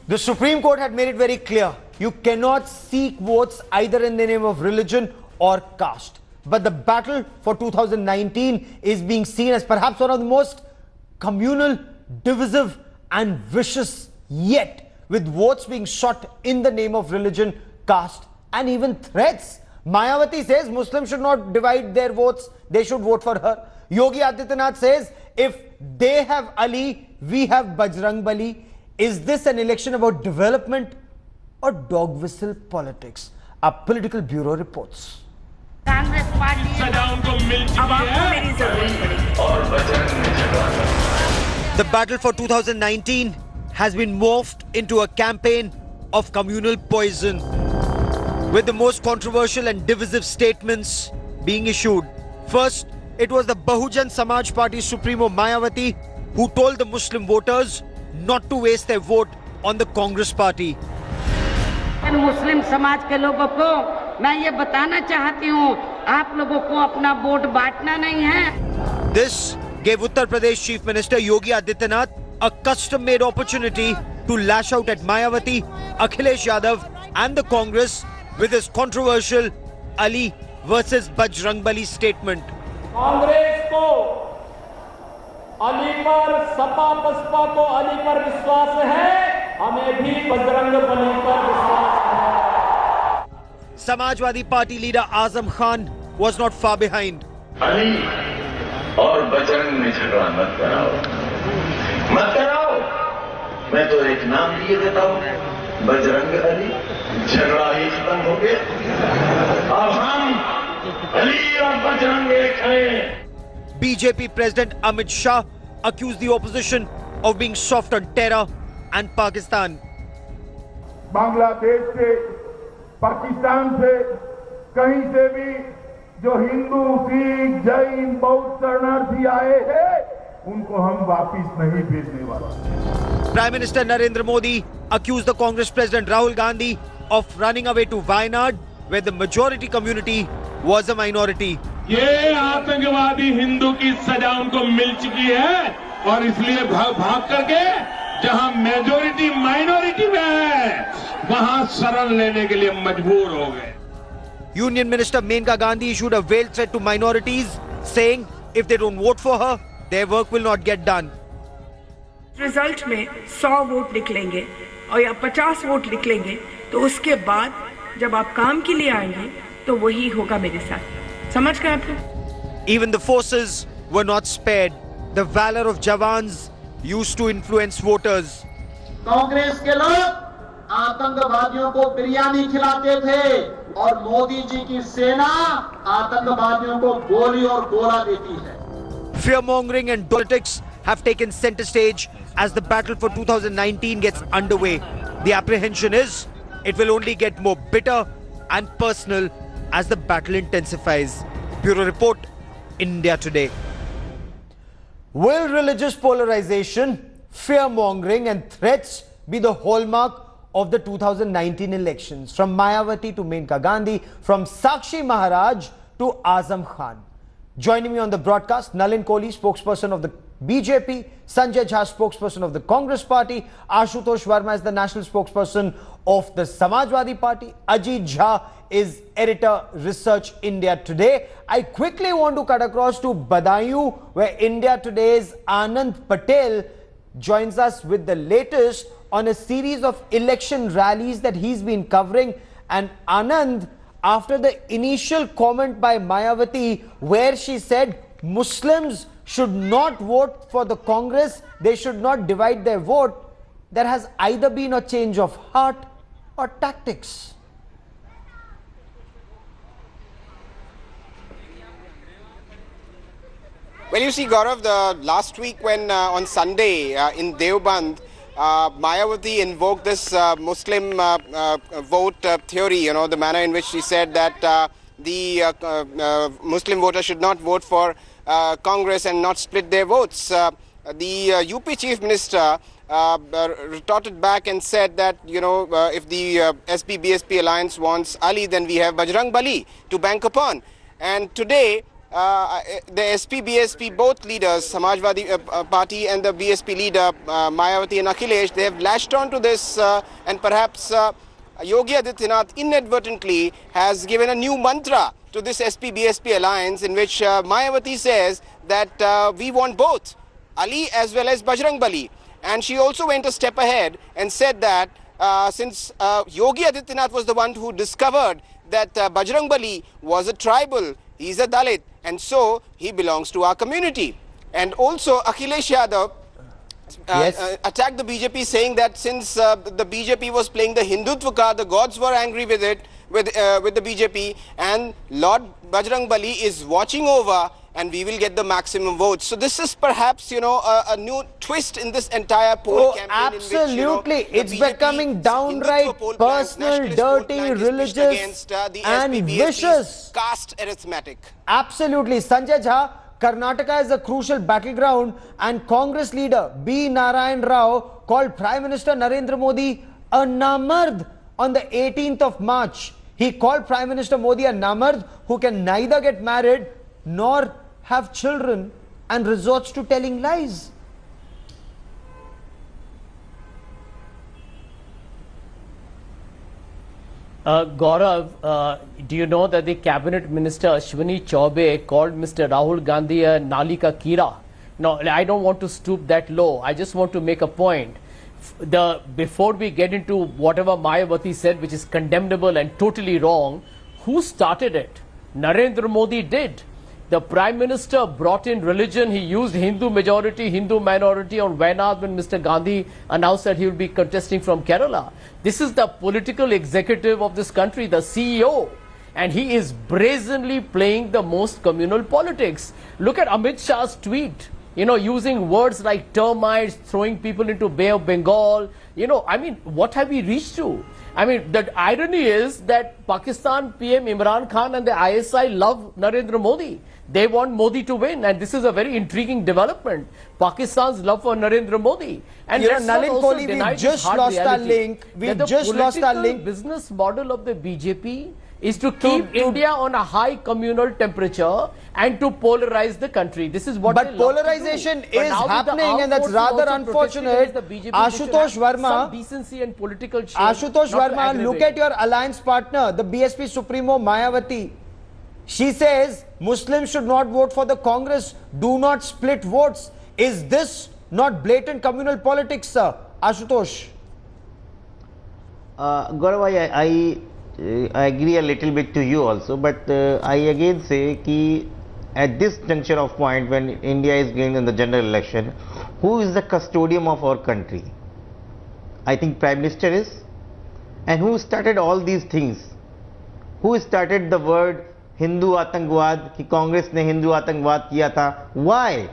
The Supreme Court had made it very clear. You cannot seek votes either in the name of religion or caste. But the battle for 2019 is being seen as perhaps one of the most communal, divisive and vicious yet, with votes being sought in the name of religion, caste and even threats. Mayawati says Muslims should not divide their votes, they should vote for her. Yogi Adityanath says if they have Ali, we have Bajrang Bali. Is this an election about development or dog whistle politics? Our political bureau reports. The battle for 2019 has been morphed into a campaign of communal poison, with the most controversial and divisive statements being issued. First, it was the Bahujan Samaj Party Supremo Mayawati who told the Muslim voters not to waste their vote on the Congress party. मुस्लिम समाज के लोगों को मैं ये बताना चाहती हूँ, आप लोगों को अपना वोट बांटना नहीं है. This gave Uttar Pradesh Chief Minister Yogi Adityanath a custom-made opportunity to lash out at Mayawati, Akhilesh Yadav and the Congress with his controversial Ali versus Bajrang Bali statement. Congress को अली पर, सपा बसपा को अली पर विश्वास है, हमें भी बजरंग बली पर विश्वास है. Samajwadi Party leader Azam Khan was not far behind. Ali और बजरंग में झगड़ा मत कराओ, मत कराओ. मैं तो एक नाम दिए देता हूँ, बजरंग अली. झगड़ा ही खत्म हो गया. अब हम अली और बजरंग एक हैं. BJP President Amit Shah accused the opposition of being soft on terror and Pakistan. Bangladesh से, पाकिस्तान से, कहीं से भी जो हिंदू, सिख, जैन, बौद्ध शरणार्थी आए हैं, उनको हम वापिस नहीं भेजने वाले. Prime Minister Narendra Modi accused the Congress President Rahul Gandhi of running away to Wayanad, where the majority community was a minority. ये आतंकवादी हिंदू की सजा उनको मिल चुकी है और इसलिए भाग करके जहां मेजॉरिटी माइनॉरिटी में है वहां शरण लेने के लिए मजबूर हो गए. Union Minister Menka Gandhi issued a veiled threat to minorities, saying if they don't vote for her, their work will not get done. Result में 100 वोट निकलेंगे और या 50 वोट निकलेंगे तो उसके बाद जब आप काम के लिए आएंगे तो वही होगा मेरे साथ. समझ गए आप लोग? Even the forces were not spared. The valor of jawans used to influence voters. Congress के लोग आतंकवादियों को बिरयानी खिलाते थे और मोदी जी की सेना आतंकवादियों को गोली और गोला देती है. Fear-mongering and politics have taken center stage as the battle for 2019 gets underway. The apprehension is it will only get more bitter and personal as the battle intensifies. Bureau Report, India Today. Will religious polarization, fear-mongering and threats be the hallmark of the 2019 elections? From Mayawati to Menka Gandhi, from Sakshi Maharaj to Azam Khan. Joining me on the broadcast, Nalin Kohli, spokesperson of the BJP, Sanjay Jha, spokesperson of the Congress Party, Ashutosh Verma is the national spokesperson of the Samajwadi Party, Ajit Jha is editor, Research India Today. I quickly want to cut across to Badaयूं, where India Today's Anand Patel joins us with the latest on a series of election rallies that he's been covering. And Anand, after the initial comment by Mayawati, where she said Muslims should not vote for the Congress, they should not divide their vote, there has either been a change of heart or tactics. Well, you see, Gaurav, the last week when on Sunday in Deoband, Mayawati invoked this Muslim vote theory, you know, the manner in which she said that the Muslim voters should not vote for Congress and not split their votes. The UP Chief Minister retorted back and said that, you know, if the SP-BSP alliance wants Ali, then we have Bajrang Bali to bank upon. And today, the SP-BSP, both leaders, Samajwadi Party and the BSP leader, Mayawati and Akhilesh, they have lashed on to this and perhaps Yogi Adityanath inadvertently has given a new mantra to this SP-BSP alliance in which Mayawati says that we want both Ali as well as Bajrang Bali. And she also went a step ahead and said that since Yogi Adityanath was the one who discovered that Bajrang Bali was a tribal, he's a Dalit, and so he belongs to our community. And also Akhilesh Yadav attacked the BJP, saying that since the BJP was playing the Hindutva card, the gods were angry with it, with the BJP, and Lord Bajrang Bali is watching over and we will get the maximum votes. So this is perhaps, you know, a new twist in this entire poll campaign. Absolutely. In which, you know, it's becoming downright personal, dirty, religious and vicious. Caste arithmetic. Absolutely. Sanjay Jha, Karnataka is a crucial battleground, and Congress leader B. Narayan Rao called Prime Minister Narendra Modi a namard on the 18th of March. He called Prime Minister Modi a namard who can neither get married nor have children and resorts to telling lies. Gaurav, do you know that the Cabinet Minister Ashwini Chaubey called Mr. Rahul Gandhi a Nalika Kira? No, I don't want to stoop that low. I just want to make a point. Before we get into whatever Mayawati said, which is condemnable and totally wrong, who started it? Narendra Modi did. The Prime Minister brought in religion. He used Hindu majority, Hindu minority on Wayanad when Mr. Gandhi announced that he will be contesting from Kerala. This is the political executive of this country, the CEO. And he is brazenly playing the most communal politics. Look at Amit Shah's tweet, you know, using words like termites, throwing people into Bay of Bengal. You know, I mean, what have we reached to? I mean, the irony is that Pakistan PM Imran Khan and the ISI love Narendra Modi. They want Modi to win, and this is a very intriguing development. Pakistan's love for Narendra Modi. And you know, Nalin Kohli, we just lost our link. We just lost our link. The business model of the BJP is to keep India on a high communal temperature and to polarize the country. This is what but polarization is happening, and that's rather unfortunate. Ashutosh Verma, decency and political change. Ashutosh Verma, look at your alliance partner, the BSP Supremo Mayawati. She says Muslims should not vote for the Congress. Do not split votes. Is this not blatant communal politics, sir? Ashutosh. Gaurav, I agree a little bit to you also, but I again say that at this juncture of point when India is going in the general election, who is the custodian of our country? I think Prime Minister is. And who started all these things? Who started the word Hindu Atangwad, कि Congress ने Hindu Atangwad किया था? Why?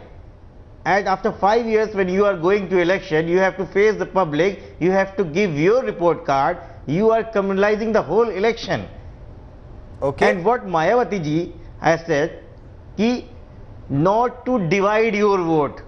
And after 5 years when you are going to election, you have to face the public, you have to give your report card, you are criminalizing the whole election. Okay. And what Mayawati ji has said, कि not to divide your vote.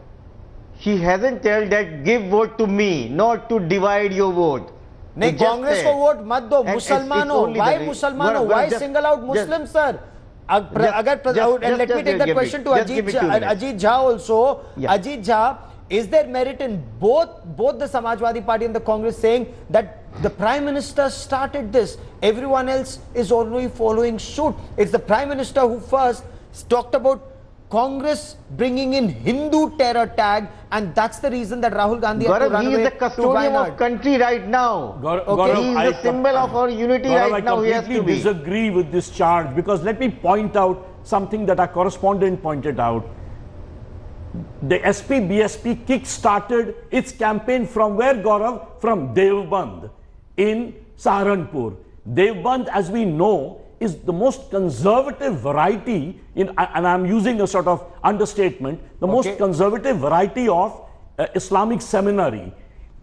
She hasn't told that give vote to me, not to divide your vote. नहीं कांग्रेस को vote मत दो मुसलमानों why मुसलमानों why single out Muslims sir अगर let me take that question to Ajit Jha also. Ajit Jha, is there merit in both the Samajwadi Party and the Congress saying that the Prime Minister started this, everyone else is already following suit? It's the Prime Minister who first talked about Congress bringing in Hindu terror tag, and that's the reason that Rahul Gandhi had to run away. He is the custodian of country right now. He is the symbol of our unity right now. He has to be. I completely disagree with this charge, because let me point out something that our correspondent pointed out. The SP-BSP kick-started its campaign from where, Gaurav? From Devband in Saharanpur. Devband, as we know, is the most conservative variety, and I'm using a sort of understatement, the most conservative variety of Islamic seminary.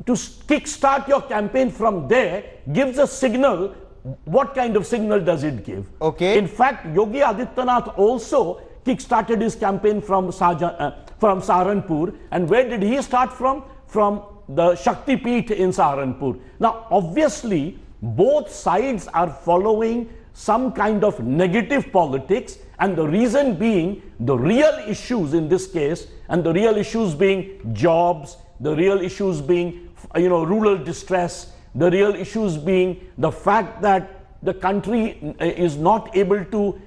To kickstart your campaign from there gives a signal. What kind of signal does it give? In fact, Yogi Adityanath also kick-started his campaign from Saharanpur. And where did he start from? From the Shakti Peeth in Saharanpur. Now, obviously, both sides are following some kind of negative politics, and the reason being the real issues in this case, and the real issues being jobs, the real issues being rural distress, the real issues being the fact that the country is not able to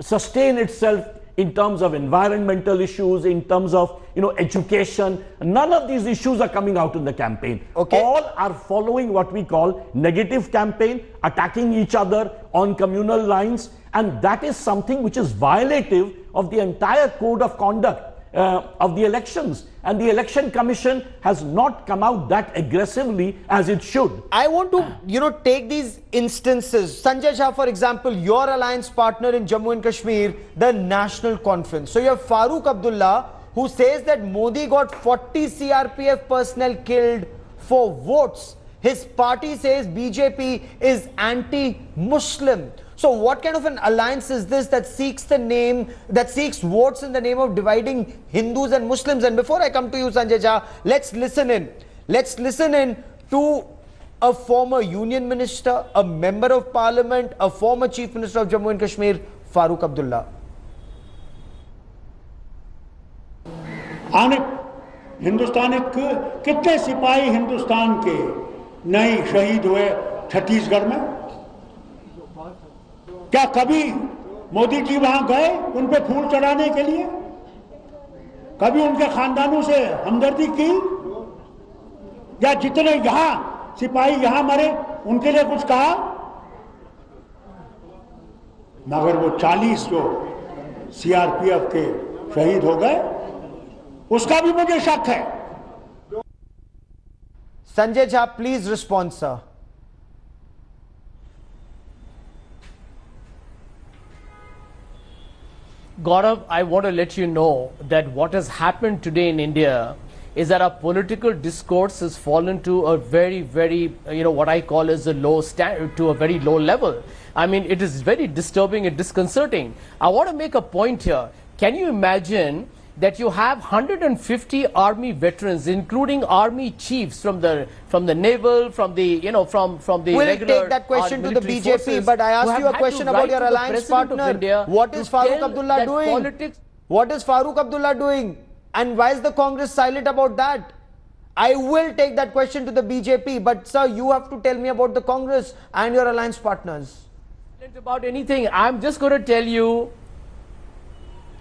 sustain itself in terms of environmental issues, in terms of education. None of these issues are coming out in the campaign. Okay. All are following what we call negative campaign, attacking each other on communal lines, and that is something which is violative of the entire code of conduct of the elections, and the Election Commission has not come out that aggressively as it should. I want to, take these instances. Sanjay Jha, for example, your alliance partner in Jammu and Kashmir, the National Conference. So you have Farooq Abdullah, who says that Modi got 40 CRPF personnel killed for votes. His party says BJP is anti-Muslim. So what kind of an alliance is this that seeks votes in the name of dividing Hindus and Muslims? And before I come to you, Sanjay Jha, let's listen in. Let's listen in to a former union minister, a member of parliament, a former chief minister of Jammu and Kashmir, Farooq Abdullah. आने हिंदुस्तान के कितने सिपाही हिंदुस्तान के नहीं शहीद हुए छत्तीसगढ़ में? क्या कभी मोदी जी वहां गए उन पे फूल चढ़ाने के लिए? कभी उनके खानदानों से हमदर्दी की? या जितने यहां सिपाही यहां मरे उनके लिए कुछ कहा? मगर वो 40 जो सीआरपीएफ के शहीद हो गए, उसका भी मुझे शक है. Sanjay Jha, please respond, sir. Gaurav, I want to let you know that what has happened today in India is that our political discourse has fallen to a very, very, what I call as a low standard, to a very low level. I mean, it is very disturbing and disconcerting. I want to make a point here. Can you imagine that you have 150 army veterans, including army chiefs from the naval, from the We'll regular take that question to the BJP, forces, but I asked you a question about your alliance partner. What is Farooq Abdullah doing? What is Farooq Abdullah doing? And why is the Congress silent about that? I will take that question to the BJP, but sir, you have to tell me about the Congress and your alliance partners. About anything, I'm just going to tell you.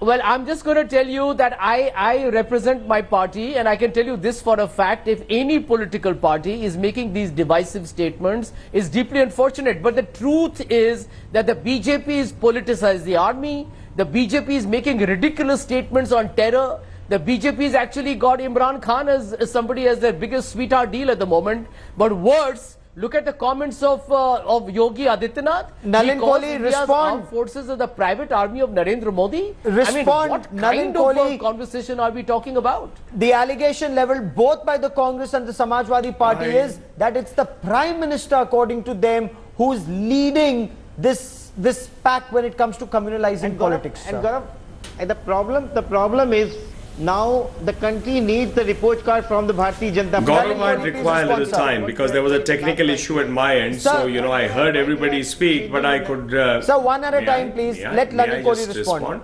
Well, I'm just going to tell you that I represent my party, and I can tell you this for a fact: if any political party is making these divisive statements, it's deeply unfortunate. But the truth is that the BJP is politicized the army. The BJP is making ridiculous statements on terror. The BJP has actually got Imran Khan as somebody as their biggest sweetheart deal at the moment. But worse, look at the comments of Yogi Adityanath. Nalin Kohli, respond. Armed forces of the private army of Narendra Modi. Respond. I mean, what Nalin kind of Kohli, conversation are we talking about? The allegation leveled both by the Congress and the Samajwadi Party is that it's the Prime Minister, according to them, who's leading this pack when it comes to communalizing politics. And Gaurav, the problem is now the country needs the report card from the Bharatiya Janata Party. Gaurav might require a little time because there was a technical issue at my end. Sir, so, I heard everybody speak, but I could... Sir, one at a time, please. Let Nalin Kohli respond.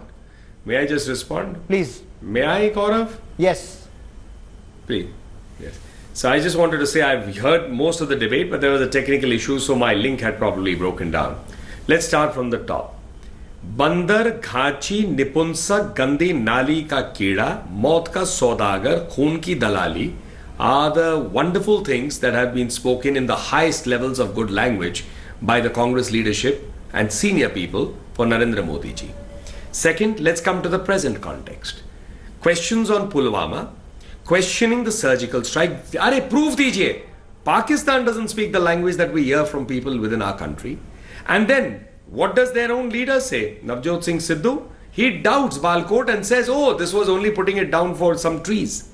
May I just respond? Please. May I, Gaurav? Yes. Please. Yes. So I just wanted to say I've heard most of the debate, but there was a technical issue, so my link had probably broken down. Let's start from the top. बंदर, घाची, निपुंसक, गंदी नाली का कीड़ा, मौत का सौदागर, खून की दलाली are the wonderful things that have been spoken in the highest levels of good language by the Congress leadership and senior people for Narendra Modi ji. Second, let's come to the present context. Questions on Pulwama, questioning the surgical strike. Are proof dijiye. Pakistan doesn't speak the language that we hear from people within our country. And then what does their own leader say? Navjot Singh Sidhu, he doubts Balkot and says, oh, this was only putting it down for some trees.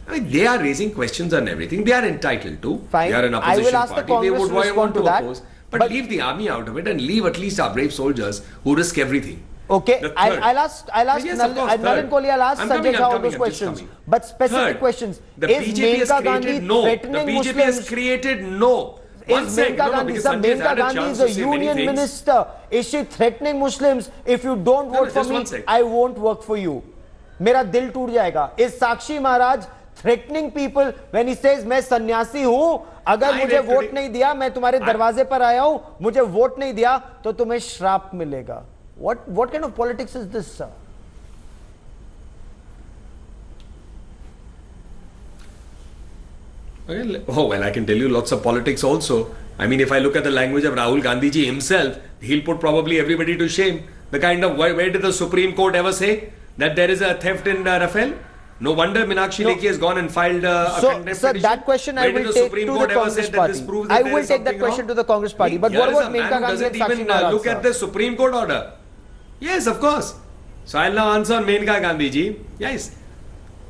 I mean, they are raising questions on everything. They are entitled to. Fine. They are an opposition party. They would want to oppose. But leave the army out of it and leave at least our brave soldiers who risk everything. Okay, I'll ask Nalin Kohli, I'll ask Sanjay Jha all those questions. But specific questions. The BJP has created no. The BJP has created no. is Menka Gandhi? Sir, Menka Gandhi is a union minister. Is she threatening Muslims? If you don't vote for me, I won't work for you. मेरा दिल टूट जाएगा. Is Sakshi Maharaj threatening people when he says मैं सन्यासी हूं, अगर मुझे vote नहीं दिया, मैं तुम्हारे दरवाजे पर आया हूं, मुझे वोट नहीं दिया तो तुम्हें श्राप मिलेगा? What kind of politics is this, sir? Oh, well, I can tell you lots of politics also. I mean, if I look at the language of Rahul Gandhi ji himself, he'll put probably everybody to shame. The kind of, where did the Supreme Court ever say that there is a theft in Rafale? No wonder Meenakshi Lekhi has gone and filed a contempt petition. That question I will take to the Congress party. I will take that question to the Congress party. But what about Menka Gandhi and Sakshi Maharaj? Look at the Supreme Court order. Yes, of course. So I'll now answer on Menka Gandhi ji. Yes.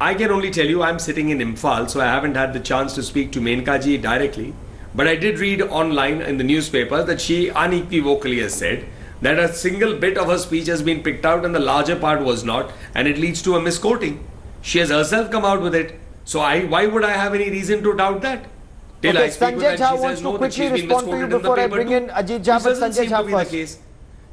I can only tell you I'm sitting in Imphal, so I haven't had the chance to speak to Menka ji directly. But I did read online in the newspaper that she unequivocally has said that a single bit of her speech has been picked out and the larger part was not, and it leads to a misquoting. She has herself come out with it. So why would I have any reason to doubt that? Till I speak with her, she says no, that she's been misquoted in the paper too. This doesn't seem to be the case.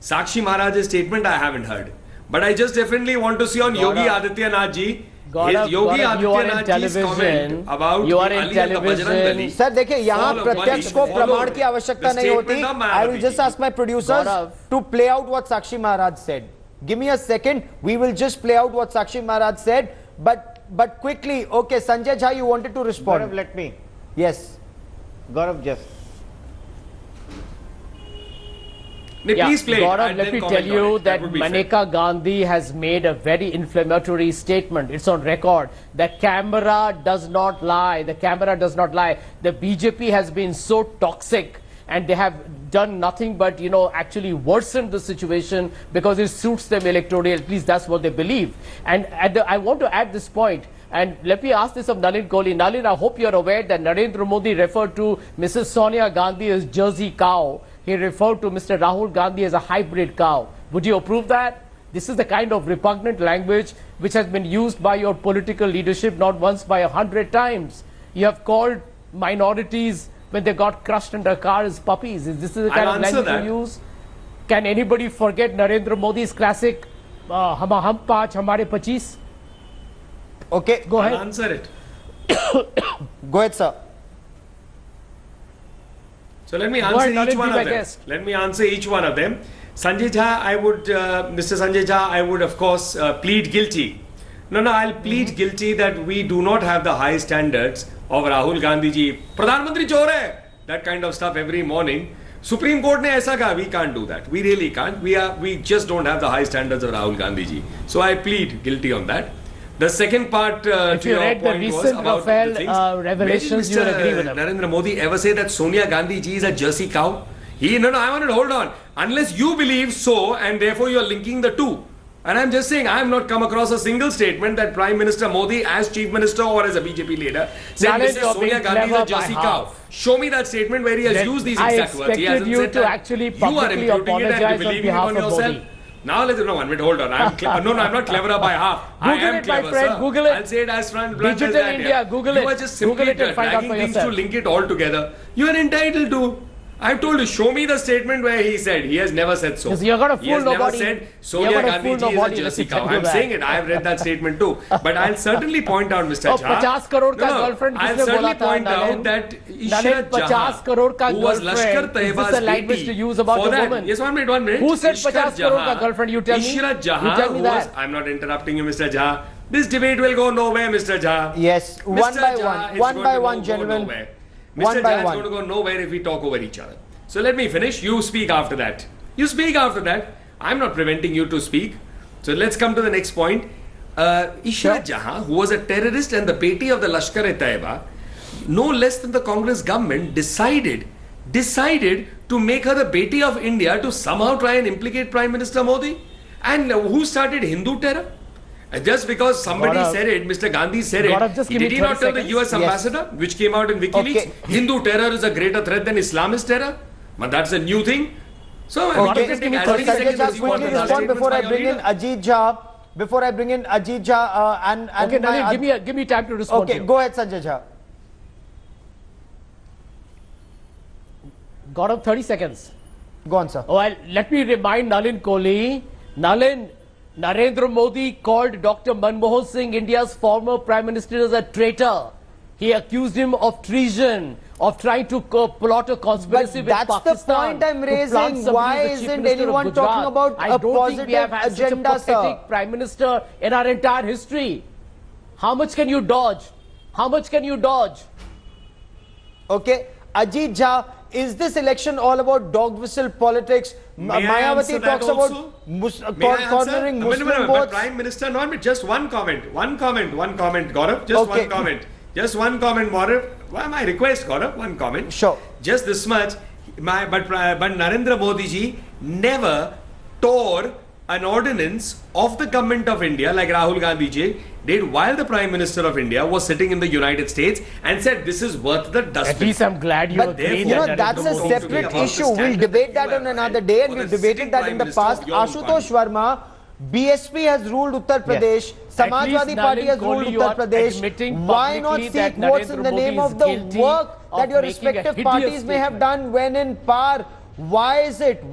Sakshi Maharaj's statement I haven't heard. But I just definitely want to see on Yogi Adityanath ji, Yogi Adityanath ji's comment about Ali and the Bajrang Dali. Sir, देखिए यहाँ प्रत्यक्ष को प्रमाण की आवश्यकता नहीं होती. I will just ask my producers to play out what Sakshi Maharaj said. Give me a second. We will just play out what Sakshi Maharaj said. But quickly, okay, Sanjay Jha, you wanted to respond. Gaurav, let me. Yes. Gaurav, just. Please play. Gaurav, let me tell you that Menka Gandhi has made a very inflammatory statement. It's on record. The camera does not lie. The camera does not lie. The BJP has been so toxic and they have done nothing but, actually worsened the situation because it suits them electorally. At least that's what they believe. And I want to add this point. And let me ask this of Nalin Kohli. Nalin, I hope you're aware that Narendra Modi referred to Mrs. Sonia Gandhi as Jersey cow. He referred to Mr. Rahul Gandhi as a hybrid cow. Would you approve that? This is the kind of repugnant language which has been used by your political leadership not once, by 100 times. You have called minorities when they got crushed under cars puppies. Is this the kind of language you use? Can anybody forget Narendra Modi's classic hum paanch, hamare 25? Okay, go ahead. I'll answer it. Go ahead, sir. So let me answer each one of them. Let me answer each one of them. Sanjay Jha, I would, Mr. Sanjay Jha, I would of course plead guilty. No, I'll plead guilty that we do not have the high standards of Rahul Gandhi ji. Pradhan Mantri chor hai. That kind of stuff every morning. Supreme Court ne aisa kaha, we can't do that. We really can't. We just don't have the high standards of Rahul Gandhi ji. So I plead guilty on that. The second part to your point was about the things. Revelations, you will agree with them. Narendra Modi ever say that Sonia Gandhi ji is a Jersey cow? I wanted to hold on. Unless you believe so, and therefore you are linking the two. And I'm just saying, I have not come across a single statement that Prime Minister Modi, as Chief Minister or as a BJP leader, said Mrs. Sonia Gandhi is a Jersey cow. Show me that statement where he has used these exact words. He hasn't said that. Actually publicly you are imputing it and believing it on yourself. Modi. Now let's no one minute, hold on. I'm not cleverer by half. Google I am it, clever, my friend. Sir. Google it. I'll say it as front blunt Digital as that. India. Google it. You are just simply dragging things to link it all together. You are entitled to. I've told you, show me the statement where he said. He has never said so. Yes, you're going to fool nobody. He has never said Sonia Gandhi ji is a Jersey cow. I'm saying it. I've read that statement too. But I'll certainly point out, Mr. Jha. 50 crore ka girlfriend I'll certainly point out that Ishrat Jahan, who was Lashkar Taiba's VP, for that. Yes, 1 minute. Who said 50 crore ka girlfriend? You tell me. Ishrat Jahan, who was, I'm not interrupting you, Mr. Jha. This debate will go nowhere, Mr. Jha. Yes, one by one, gentlemen. Mr. Jha is going to go nowhere if we talk over each other. So let me finish. You speak after that. I'm not preventing you to speak. So let's come to the next point. Ishrat Jahan, who was a terrorist and the Peti of the Lashkar-e-Taiba, no less than the Congress government decided to make her the Beti of India to somehow try and implicate Prime Minister Modi. And who started Hindu terror? Just because somebody said it, Mr. Gandhi said it, did he not tell the US ambassador, which came out in WikiLeaks, Hindu terror is a greater threat than Islamist terror? But that's a new thing. So, just give me 30 seconds. Quickly respond before I bring in Ajit Jha. And okay, Nalin, give me time to respond. Okay, go ahead, Sanjay Jha. Gaurav, 30 seconds. Go on, sir. Well, let me remind Nalin Kohli. Nalin, Narendra Modi called Dr. Manmohan Singh, India's former Prime Minister, as a traitor. He accused him of treason, of trying to plot a conspiracy with Pakistan. That's the point I'm raising. Why isn't anyone talking about a positive agenda, sir? I don't think we have had such a pathetic Prime Minister in our entire history. How much can you dodge? How much can you dodge? Okay. Ajit Jha, is this election all about dog whistle politics? Mayawati talks about cornering Muslim votes. Prime Minister, not just one comment, Gaurav, just one comment. Just one comment, Gaurav. My request, Gaurav, one comment. Sure. Just this much. But Narendra Modi ji never tore an ordinance of the government of India, like Rahul Gandhi ji did while the Prime Minister of India was sitting in the United States, and said this is worth the dustbin. At least I'm glad you agree. That's a separate issue. We'll debate that on another day, and we've debated that in the past. Ashutosh Verma, BSP has ruled Uttar Pradesh. Samajwadi Party has ruled Uttar Pradesh. Why not seek votes in the name of the work that your respective parties may have done when in power? Why is it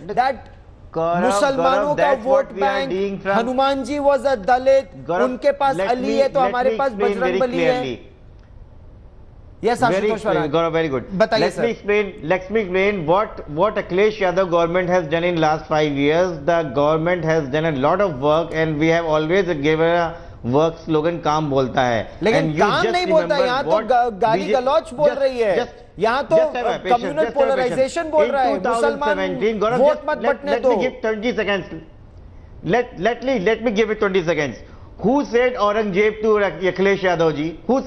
that मुसलमानों का vote bank, Hanuman ji was a Dalit, उनके पास अली है तो हमारे पास बजरंगबली है. Yes, Gaurav, very good. Let me explain what Akhilesh Yadav government has done in last 5 years. The government has done a lot of work, and we have always given a work slogan, काम बोलता है. लेकिन काम नहीं बोलता, यहाँ तो गाली गलौच बोल रही है. यहाँ तो communal polarization बोल रहा है. मुसलमान वोट मत बटने दो. Let me give 20 seconds. Let me give it 20 seconds. Who said Aurangzeb to Akhilesh Yadav ji? Who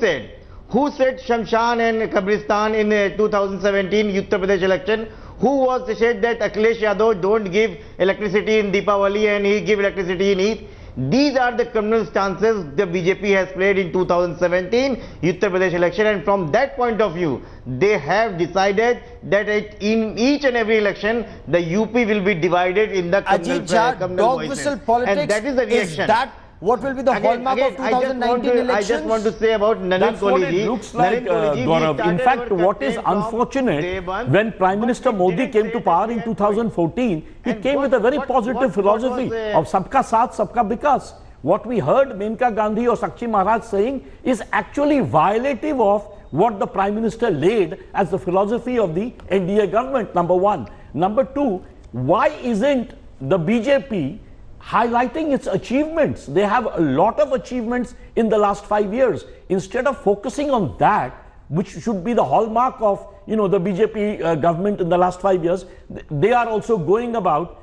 said Shamshan and Kabristan in 2017 Uttar Pradesh election? Who said that Akhilesh Yadav don't give electricity in Deepavali and he give electricity in Eid? These are the criminal stances the BJP has played in 2017 Uttar Pradesh election, and from that point of view, they have decided that in each and every election, the UP will be divided in the communal dog whistle politics, and that is the reaction. Is that what will be the hallmark of 2019 elections? I just want to say about Nalin Kohli ji. That's what it looks like, Gaurav. In fact, what is unfortunate, when Prime Minister Modi came to power in 2014, he came with a very positive philosophy of Sabka Saath, Sabka Vikas. What we heard Menka Gandhi or Sakshi Maharaj saying is actually violative of what the Prime Minister laid as the philosophy of the NDA government, number one. Number two, why isn't the BJP highlighting its achievements? They have a lot of achievements in the last 5 years. Instead of focusing on that, which should be the hallmark of the BJP government in the last 5 years, they are also going about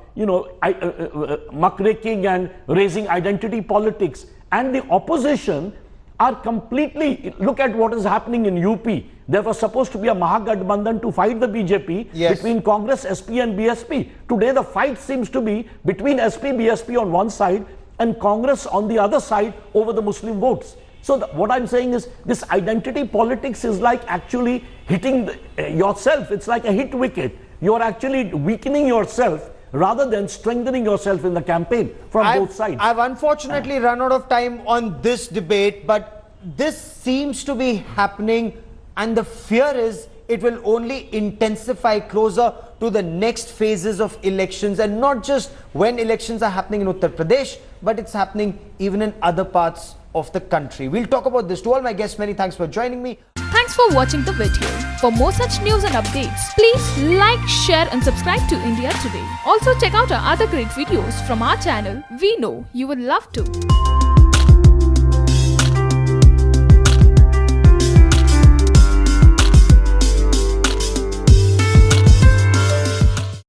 muckraking and raising identity politics. And the opposition are completely, look at what is happening in UP. There was supposed to be a Mahagathbandhan to fight the BJP between Congress, SP and BSP. Today the fight seems to be between SP, BSP on one side and Congress on the other side over the Muslim votes. So what I'm saying is, this identity politics is like actually hitting yourself. It's like a hit wicket. You're actually weakening yourself rather than strengthening yourself in the campaign from both sides. I've unfortunately run out of time on this debate, but this seems to be happening, and the fear is it will only intensify closer to the next phases of elections, and not just when elections are happening in Uttar Pradesh, but it's happening even in other parts of the country. We'll talk about this. To all my guests, many thanks for joining me. Thanks for watching the video. For more such news and updates, please like, share and subscribe to India Today. Also check out our other great videos from our channel. We know you would love to.